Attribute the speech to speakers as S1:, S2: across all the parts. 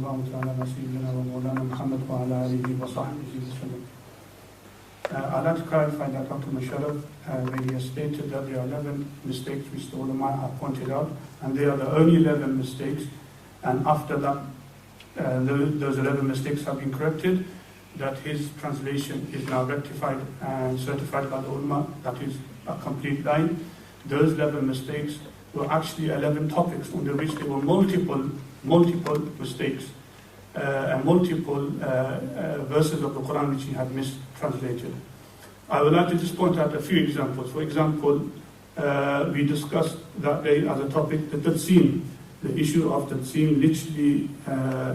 S1: الله تعالى على سيدنا ومولانا محمد وعلى آله وصحبه وسلم. I'd like to clarify that Dr Musharraf, when he has stated that there are 11 mistakes which the ulama have pointed out, and they are the only 11 mistakes, and after that those 11 mistakes have been corrected, that his translation is now rectified and certified by the ulama. That is a complete lie. Those 11 mistakes were actually 11 topics under which there were multiple mistakes and multiple verses of the Quran which he had mistranslated. I would like to just point out a few examples. For example, we discussed that day as a topic the tafsir, the issue of tafsir, literally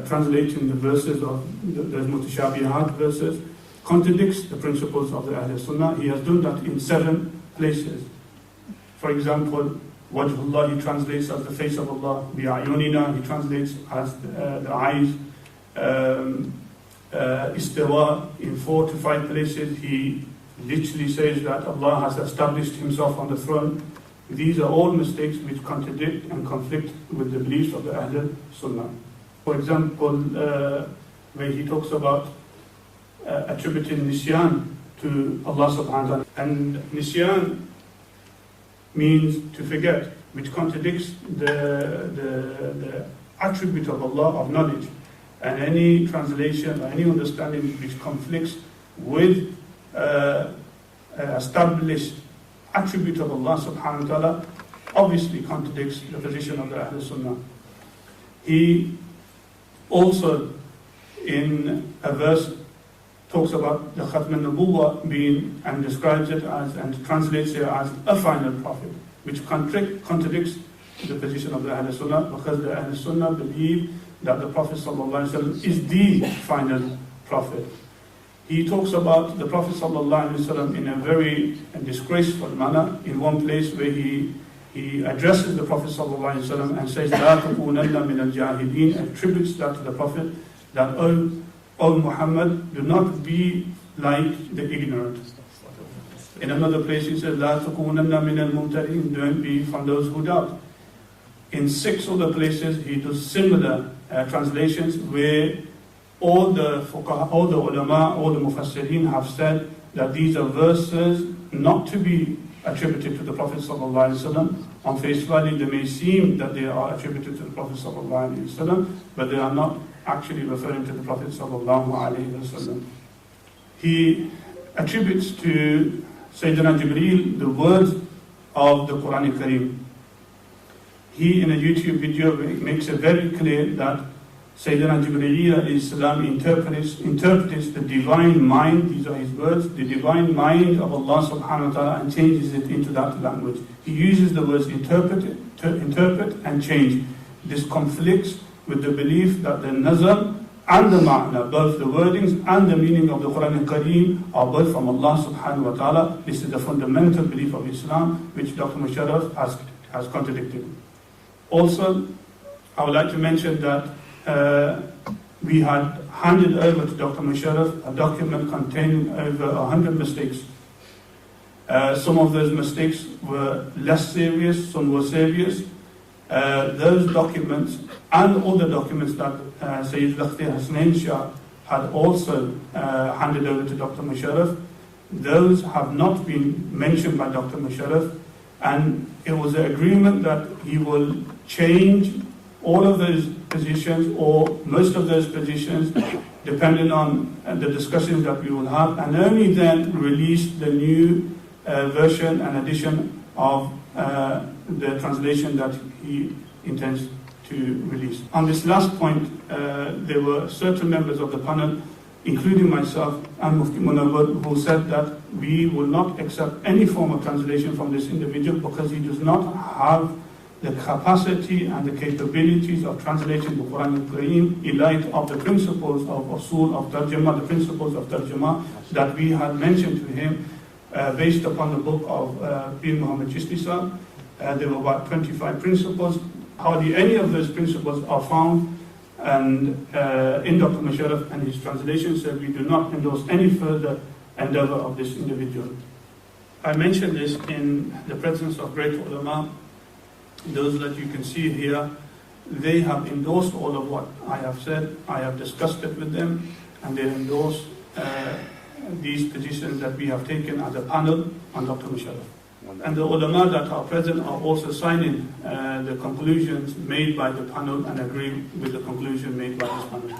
S1: translating the verses of those mutashabihat verses, contradicts the principles of the Ahl Sunnah. He has done that in 7 places. For example, Wajhullah he translates as the face of Allah, bi'ayunina he translates as the eyes. Istawa in 4 to 5 places he literally says that Allah has established himself on the throne. These are all mistakes which contradict and conflict with the beliefs of the Ahl Sunnah. For example, where he talks about attributing nisyan to Allah subhanahu wa ta'ala, and nisyan means to forget, which contradicts the attribute of Allah of knowledge, and any translation or any understanding which conflicts with established attribute of Allah subhanahu wa ta'ala obviously contradicts the position of the Ahl Sunnah. He also in a verse talks about the Khatm al-Nubuwwah being, and describes it as, and translates it as a final prophet, which contradicts the position of the Ahl Sunnah, because the Ahl Sunnah believe that the Prophet ﷺ is the final prophet. He talks about the Prophet ﷺ in a very disgraceful manner in one place where he addresses the Prophet ﷺ and says, "La takunanna min al-jahilin," attributes that to the Prophet, that O Muhammad, do not be like the ignorant. In another place he says, "La takunanna min al-mumtarin," don't be from those who doubt. In 6 other places he does similar translations where all the fuqaha, all the ulama, all the mufassirin have said that these are verses not to be attributed to the Prophet ﷺ. On face value they may seem that they are attributed to the Prophet ﷺ, but they are not actually referring to the Prophet ﷺ. He attributes to Sayyidina Jibreel the words of the Quran Kareem. He in a YouTube video makes it very clear that Sayyidina Jibreel interprets the divine mind, these are his words, the divine mind of Allah subhanahu wa ta'ala, and changes it into that language. He uses the words interpret and change. This conflicts with the belief that the nazar and the ma'na, both the wordings and the meaning of the Quran al-Kareem, are both from Allah subhanahu wa ta'ala. This is the fundamental belief of Islam, which Dr Musharraf has contradicted. Also, I would like to mention that we had handed over to Dr Musharraf a document containing over 100 mistakes. Some of those mistakes were less serious, some were serious. Those documents and other documents that Sayyid Lakhti Hasnain Shah had also handed over to Dr Musharraf, those have not been mentioned by Dr Musharraf, and it was an agreement that he will change all of those positions, or most of those positions, depending on the discussions that we will have, and only then release the new version and edition of the translation that he intends to release. On this last point, there were certain members of the panel, including myself and Mufti Munawwar, who said that we will not accept any form of translation from this individual because he does not have the capacity and the capabilities of translating the Quran al-Kareem in light of the principles of usul of tarjama, the principles of tarjama that we had mentioned to him based upon the book of Pir Muhammad Chishti Sahib. There were about 25 principles. Hardly any of those principles are found and in Dr Musharraf and his translation, so we do not endorse any further endeavor of this individual. I mentioned this in the presence of great ulama, those that you can see here, they have endorsed all of what I have said. I have discussed it with them, and they endorse these positions that we have taken as a panel on Dr. Musharraf. And the ulama that are present are also signing the conclusions made by the panel and agree with the conclusion made by this panel.